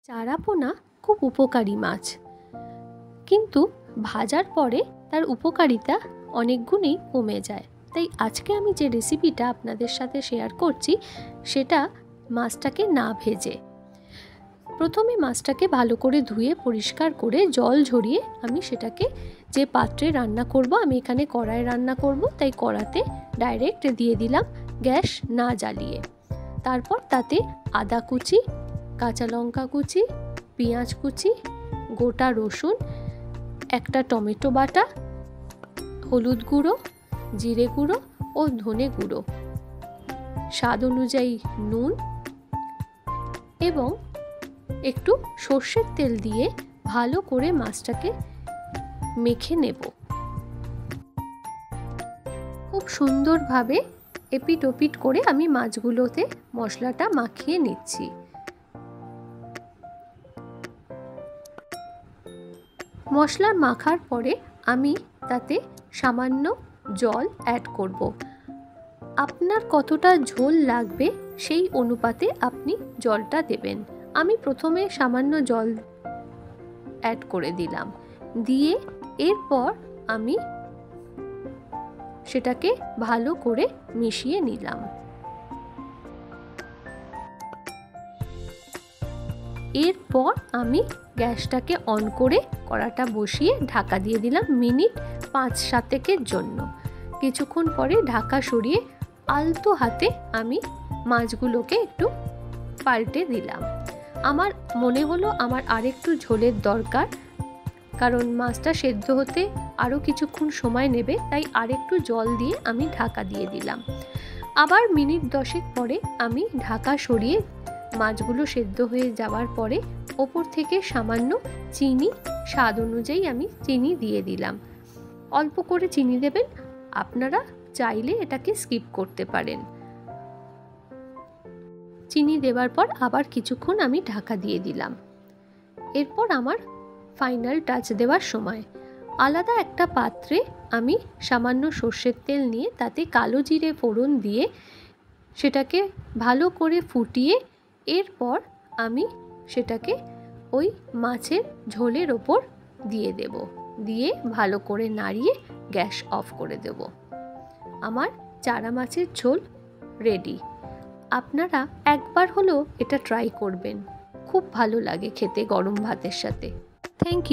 চারা পোনা খুব উপকারী মাছ, কিন্তু ভাজার পরে তার উপকারিতা অনেক গুণেই কমে যায়। তাই আজকে আমি যে রেসিপিটা আপনাদের সাথে শেয়ার করছি সেটা মাছটাকে না ভেজে। প্রথমে মাছটাকে ভালো করে ধুয়ে পরিষ্কার করে জল ঝরিয়ে আমি সেটাকে যে পাত্রে রান্না করব, আমি এখানে কড়াইয়ে রান্না করব, তাই কড়াতে ডাইরেক্ট দিয়ে দিলাম গ্যাস না জ্বালিয়ে। তারপর তাতে আদা কুচি, কাঁচা লঙ্কা কুচি, পেঁয়াজ কুচি, গোটা রসুন, একটা টমেটো বাটা, হলুদ গুঁড়ো, জিরে গুঁড়ো ও ধনে গুঁড়ো, স্বাদ অনুযায়ী নুন এবং একটু সর্ষের তেল দিয়ে ভালো করে মাছটাকে মেখে নেব। খুব সুন্দরভাবে এপিট ওপিট করে আমি মাছগুলোতে মশলাটা মাখিয়ে নিচ্ছি। মশলা মাখার পরে আমি তাতে সামান্য জল অ্যাড করব। আপনার কতটা ঝোল লাগবে সেই অনুপাতে আপনি জলটা দেবেন। আমি প্রথমে সামান্য জল অ্যাড করে দিলাম, দিয়ে এরপর আমি সেটাকে ভালো করে মিশিয়ে নিলাম। এরপর আমি গ্যাসটাকে অন করে কড়াটা বসিয়ে ঢাকা দিয়ে দিলাম মিনিট 5-7 জন্য। কিছুক্ষণ পরে ঢাকা সরিয়ে আলতো হাতে আমি মাছগুলোকে একটু পাল্টে দিলাম। আমার মনে হলো আমার আরেকটু ঝোলের দরকার, কারণ মাছটা সেদ্ধ হতে আরও কিছুক্ষণ সময় নেবে, তাই আরেকটু জল দিয়ে আমি ঢাকা দিয়ে দিলাম। আবার মিনিট 10 পরে আমি ঢাকা সরিয়ে মাছগুলো সেদ্ধ হয়ে যাওয়ার পরে ওপর থেকে সামান্য চিনি, স্বাদ অনুযায়ী আমি চিনি দিয়ে দিলাম। অল্প করে চিনি দেবেন, আপনারা চাইলে এটাকে স্কিপ করতে পারেন। চিনি দেওয়ার পর আবার কিছুক্ষণ আমি ঢাকা দিয়ে দিলাম। এরপর আমার ফাইনাল টাচ দেওয়ার সময় আলাদা একটা পাত্রে আমি সামান্য সর্ষের তেল নিয়ে তাতে কালো জিরে ফোড়ন দিয়ে সেটাকে ভালো করে ফুটিয়ে এরপর আমি সেটাকে ওই মাছের ঝোলের ওপর দিয়ে দেব, দিয়ে ভালো করে নাড়িয়ে গ্যাস অফ করে দেব। আমার চারা মাছের ঝোল রেডি। আপনারা একবার হলেও এটা ট্রাই করবেন, খুব ভালো লাগে খেতে গরম ভাতের সাথে। Thank you.